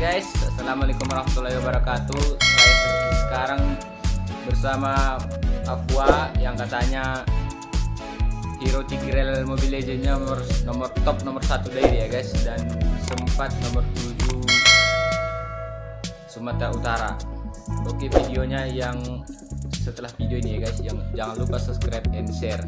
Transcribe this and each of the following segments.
guys, assalamualaikum warahmatullahi wabarakatuh. Saya sekarang bersama Afwa yang katanya hero Tigreal Mobile Legends-nya nomor 1 dari ya guys, dan sempat nomor 7 Sumatera Utara. Oke, videonya yang setelah video ini ya guys, yang jangan lupa subscribe and share.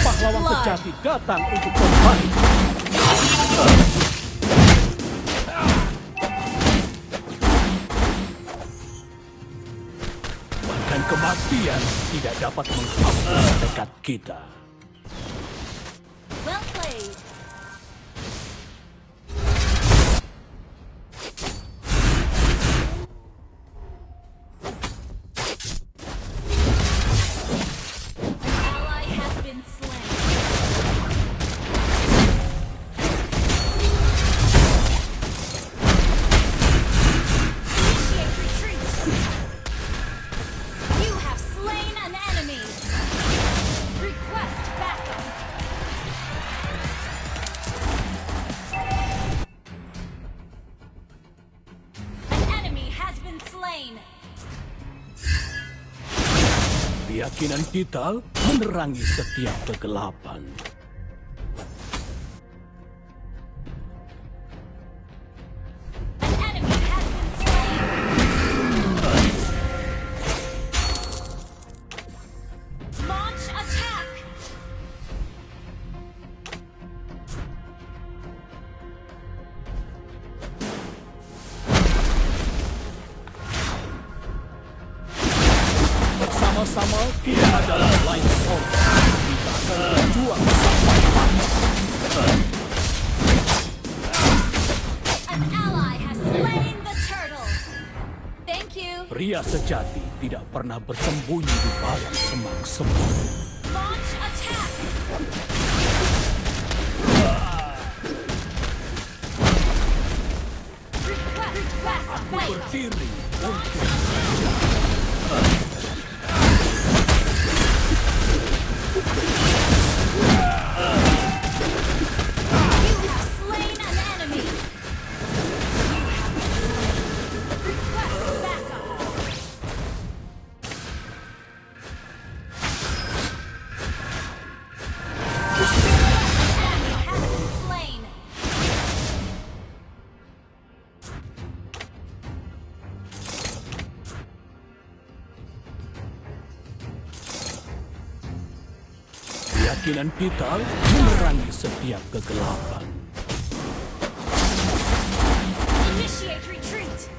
Pahlawan sejati datang untuk kembali. Bahkan kematian tidak dapat menghapus tekad kita. Well played. Keyakinan kita menerangi setiap kegelapan. Sama-sama kita adalah lain orang. Kita akan berjuang sampai mati. An ally has slain the turtle. Thank you. Pria sejati tidak pernah bersembunyi di balik semak-semak. Launch attack. Request fast Aku wait. berdiri untuk keyakinan kita menerangi setiap kegelapan. Initiate retreat.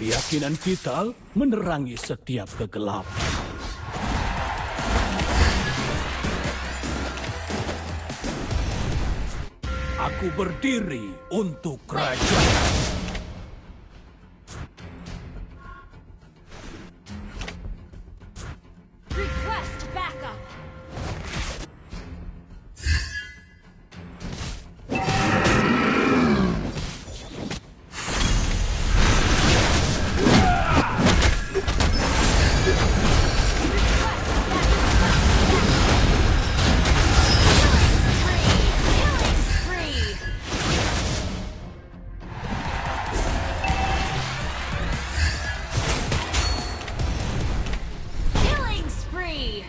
Keyakinan kita menerangi setiap kegelapan. Aku berdiri untuk kerajaan. Request backup. Killing spree. Killing spree.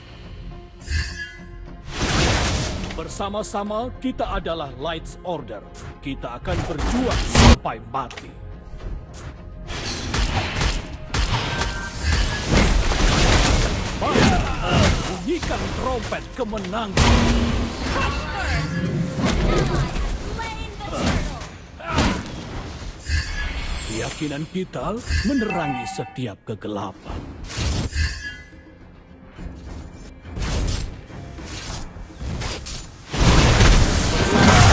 Bersama-sama kita adalah Lights Order. Kita akan berjuang sampai mati. Mari bunyikan trompet kemenangan. Slain the turtle. Keyakinan kita menerangi setiap kegelapan.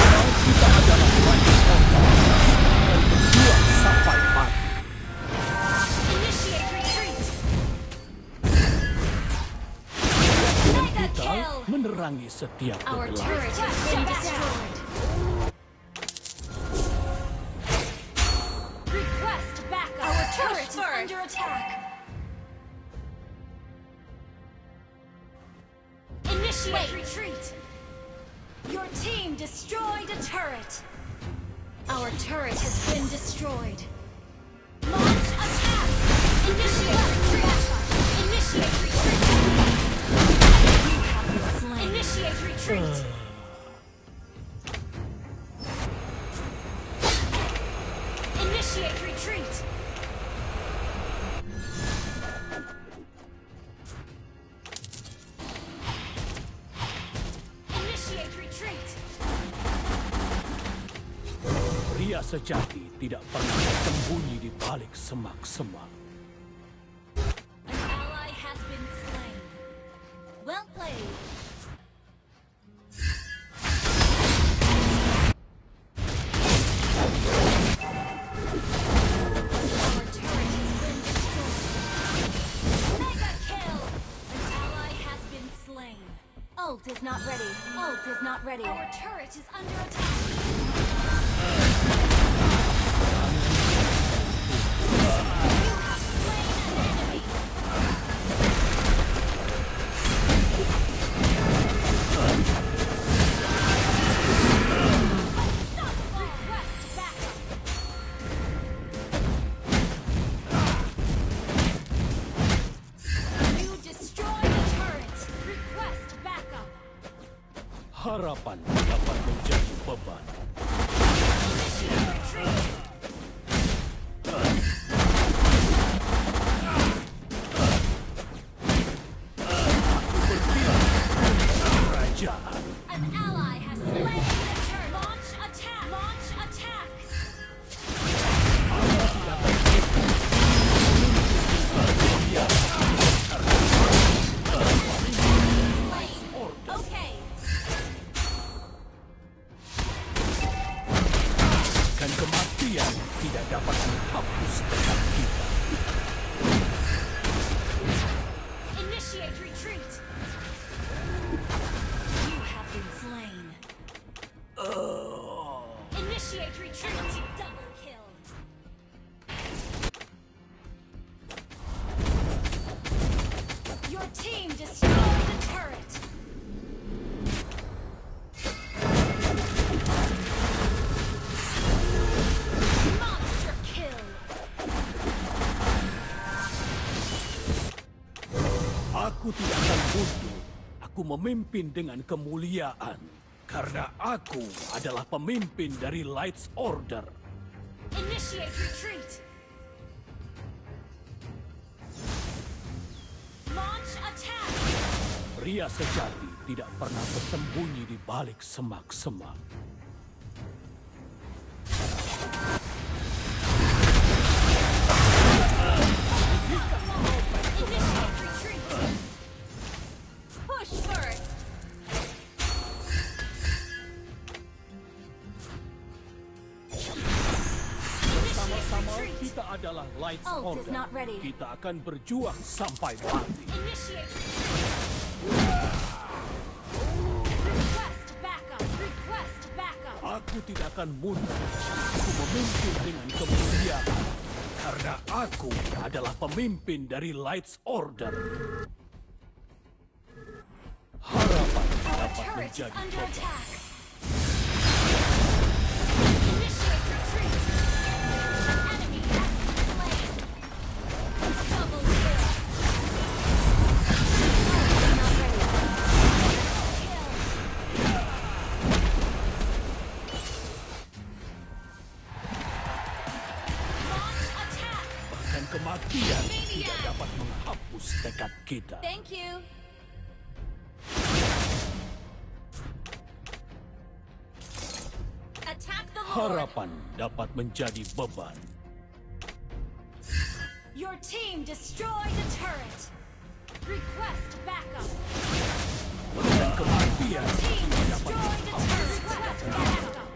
Bersama-sama kita adalah Lights Order. Akan berjuang sampai mati. Initiate retreat. Keyakinan Mega kita kill. menerangi setiap Our kegelapan. turret has been destroyed. Request backup. Our turret is under attack. Initiate retreat. Your team destroyed a turret. Our turret has been destroyed. Launch attack. Initiate retreat. Initiate retreat. You have been slain. Initiate retreat. Initiate retreat. Initiate retreat. Pria sejati tidak pernah bersembunyi di balik semak-semak. An ally has been slain. Well played. Our turret has been destroyed. Mega kill! An ally has been slain. Ult is not ready. Ult is not ready. Our turret is under attack. You have slain an enemy. Unstoppable! Request backup. You destroyed a turret. Request backup. Harapan dapat menjadi beban. Initiate retreat. Kerajaan. An ally has slain the turret. Launch attack. Launch attack. Okay. Dan kematian tidak dapat menghapus tekad kita. Initiate retreat. You have been slain. Initiate retreat. Double kill. Your team destroyed the turret. Monster kill. Aku tidak akan mundur. Aku memimpin dengan kemuliaan. Karena aku adalah pemimpin dari Lights Order. Initiate retreat. Launch attack. Pria sejati tidak pernah bersembunyi di balik semak-semak. Lights Ult is Order, not ready. kita akan berjuang sampai mati. Initiate. Request backup. Request backup. Aku tidak akan mundur. Aku memimpin dengan kemuliaan. Karena aku adalah pemimpin dari Lights Order. Harapan Our dapat turret is menjadi under beban. attack. Initiate retreat. An enemy has been slain. Double kill. Ult is not ready. Kill. Launch attack. Bahkan kematian tidak dapat menghapus tekad kita. Thank you. Attack the Lord. Harapan dapat menjadi beban. Your team destroyed the turret. Request backup. Bahkan kematian Team tidak dapat destroyed the turret. Request backup.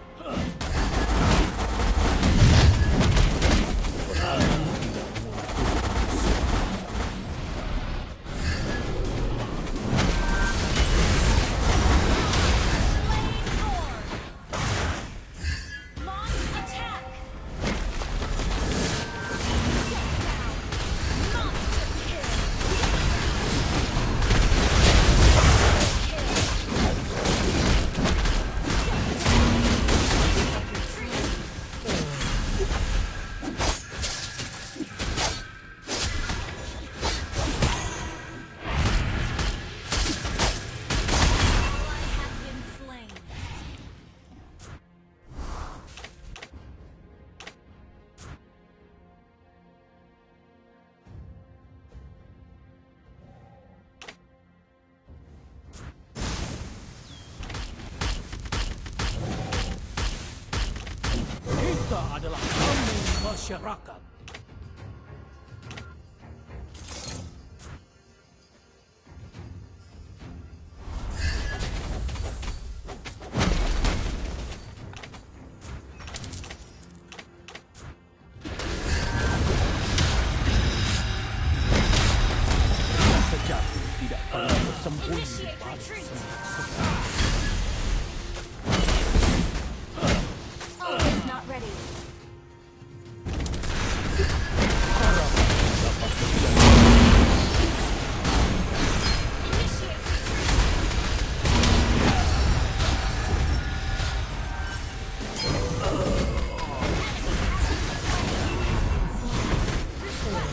Slain Lord. Launch attack. Shut down. Monster kill. Ally has been slain. Kita adalah kami masyarakat. Pria sejati tidak pernah bersembunyi Initiate pada retreat. semak-semak. Ult is not ready. Harapan dapat menjadi Initiate retreat.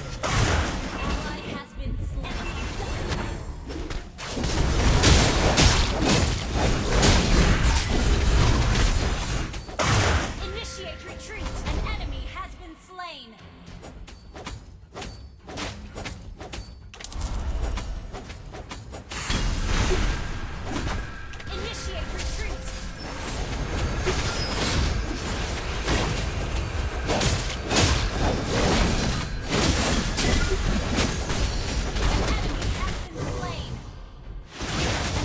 Ally has been slain. Initiate retreat. An enemy has been slain. Initiate retreat.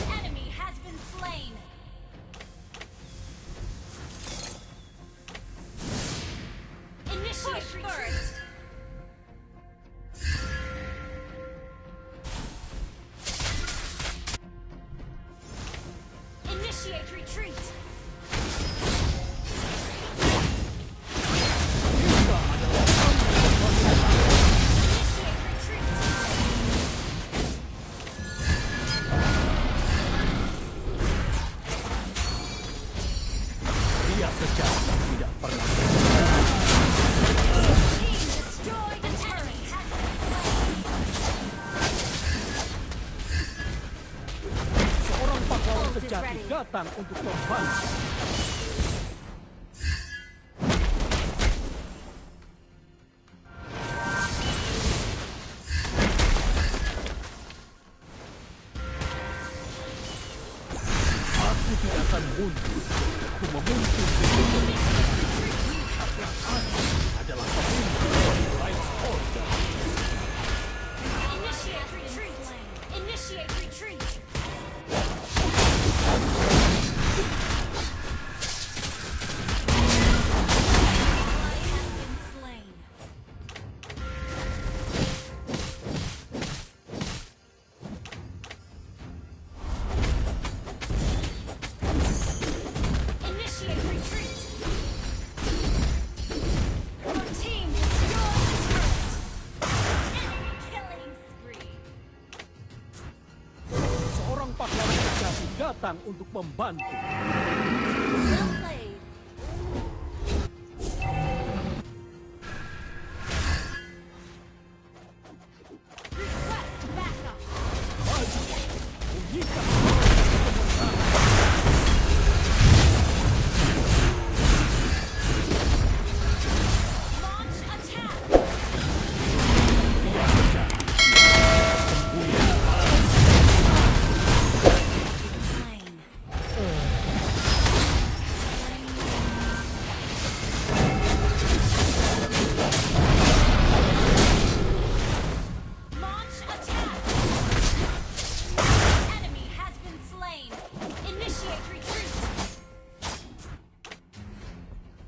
An enemy has been slain. Initiate retreat. Initiate retreat. kita adalah kami masyarakat. Initiate retreat. Pria sejati tidak pernah Team destroyed the turret. Has been slain. seorang pahlawan Ult is sejati ready. datang untuk membantu. Aku tidak akan mundur. Aku memimpin dengan aku adalah pemimpin dari Lights Order. Initiate retreat. Initiate retreat. Ally has been slain. datang untuk membantu. Well played. Request backup. Maju, bunyikan. Launch attack. Dia sejati. Slain. Launch attack. Enemy has been slain. Initiate retreat.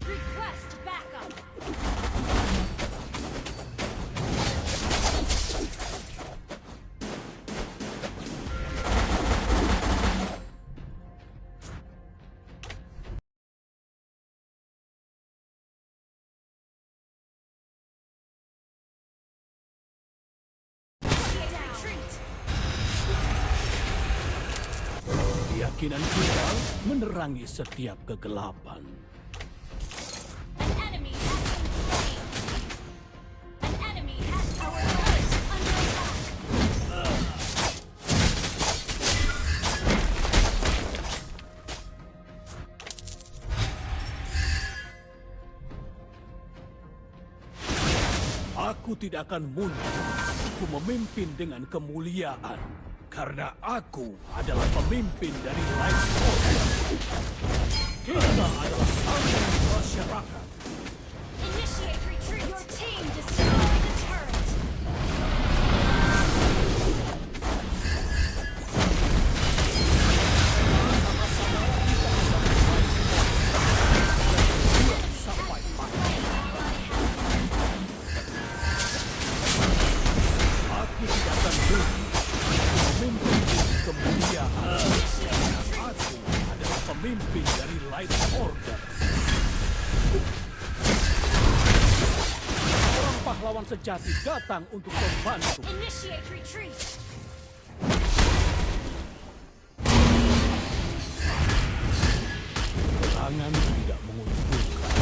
Request backup. Retreat. Keyakinan kita menerangi setiap kegelapan. An enemy has been slain. An enemy has our turret under attack. Aku tidak akan mundur. Aku memimpin dengan kemuliaan. Karena aku adalah pemimpin dari Light Order. Kita adalah sambung masyarakat. Initiate retreat. Your team destroyed the turret. Sampai mati. Aku tidak akan mundur. Aku memimpin dengan kemuliaan. Aku adalah pemimpin dari Light Order. Orang pahlawan sejati datang untuk membantu. Initiate retreat. Perangan tidak menguntungkan.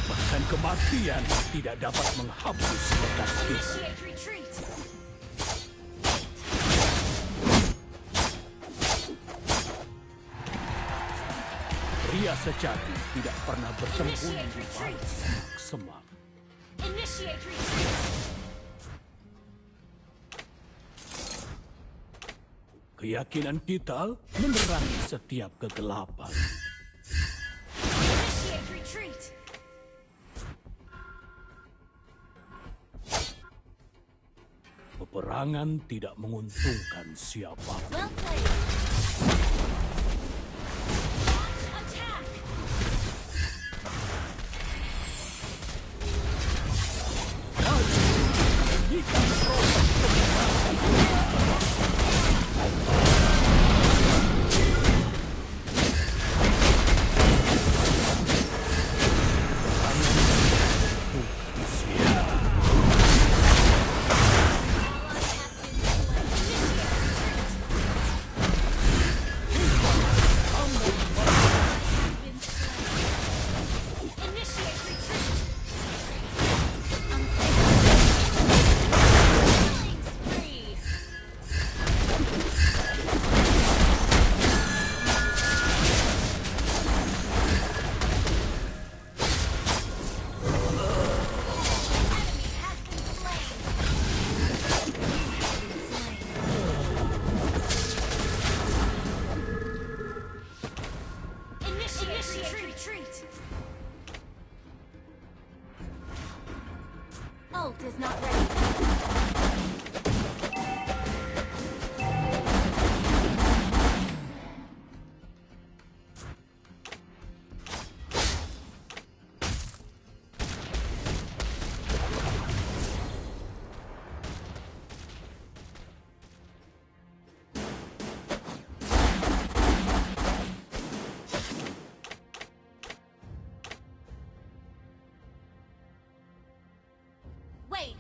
Bahkan kematian tidak dapat menghapus bekas kita. Initiate retreat. Pria sejati tidak pernah bersembunyi di balik semak-semak. Initiate retreat. Keyakinan kita menerangi setiap kegelapan. Initiate retreat. Peperangan tidak menguntungkan siapapun. Well played. Launch attack. Maju, bunyikan trompet kemenangan. Initiate retreat. Killing spree. Enemy has been slain. Initiate retreat. Ult is not ready. Wait!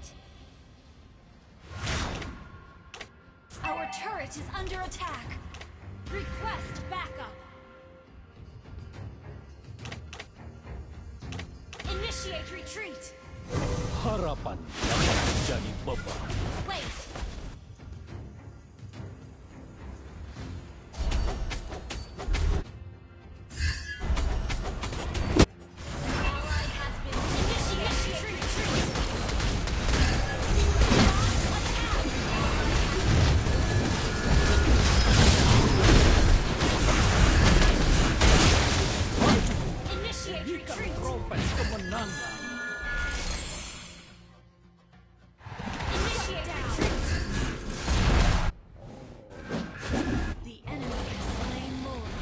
Our turret is under attack. Request backup. Initiate retreat. Harapan dapat menjadi beban. Wait! An ally has been initiate retreat. Initiate Ikan retreat. trompet kemenangan. Initiate retreat. The enemy has slain Lord.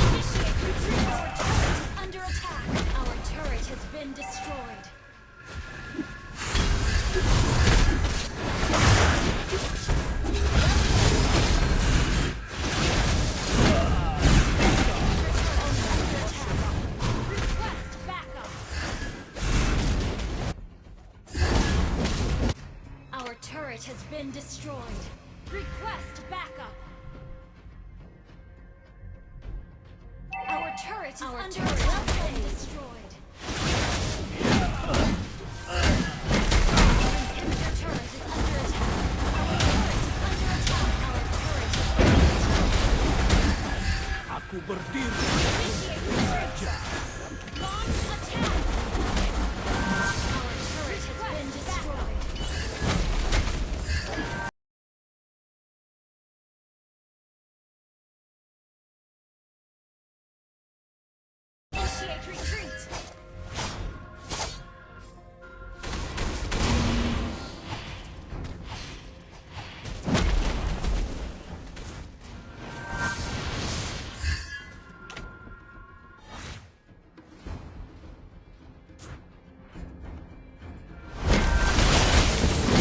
Initiate retreat. Our turret is under attack. Our turret has been destroyed. Request backup. Our turret has been destroyed. Request backup. Our turret is under attack. Been destroyed. Our inhibitor turret is under attack. Our turret is under attack. Our turret is been destroyed. Aku berdiri Initiate retreat. Launch attack. Our turret has been destroyed. Initiate retreat.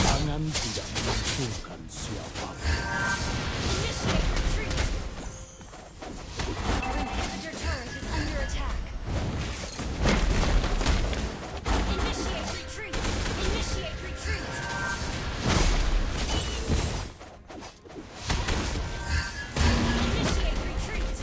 tangan tidak menentukan siapa. Initiate retreat. Our inhibitor turret is under attack. Initiate retreat. Initiate retreat. Initiate retreat.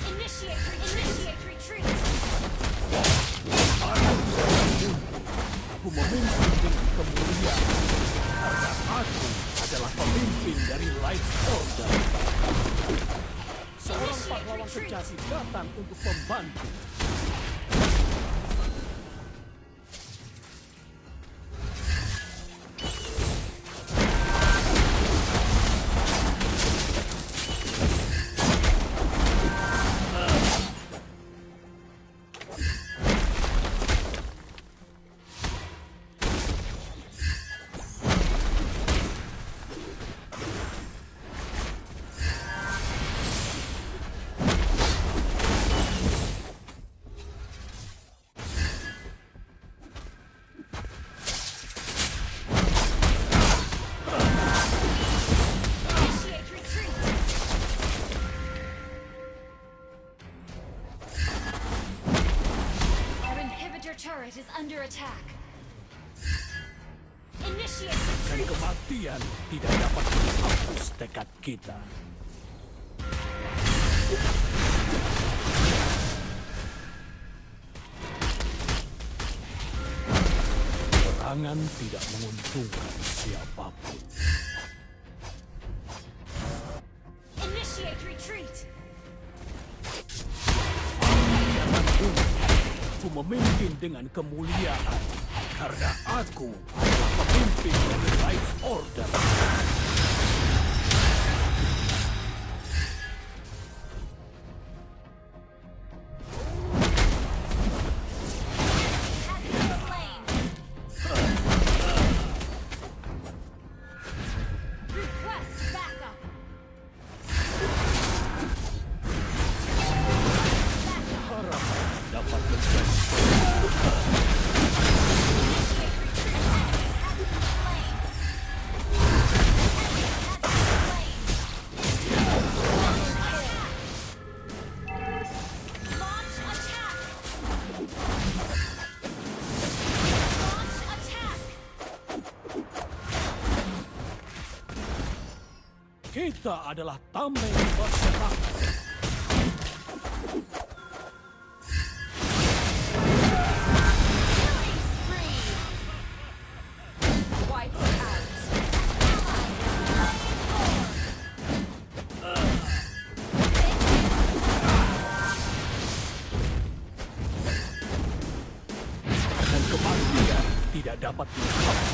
Initiate retreat. Aku memimpin dengan kemuliaan karena aku adalah pemimpin dari Light Order. Seorang pahlawan sejati datang untuk membantu. Initiate retreat. Our inhibitor turret is under attack. Initiate Dan retreat. kematian tidak dapat menghapus tekad kita. Perangan tidak menguntungkan siapapun. Initiate retreat. Jangan dulu. Aku memimpin dengan kemuliaan karena aku adalah pemimpin dari Light Order. Has been slain. Request backup. Harapan dapat menjadi Kita adalah tameng bergerak. Killing spree. Wipe it out. Dan kematian tidak dapat menghapus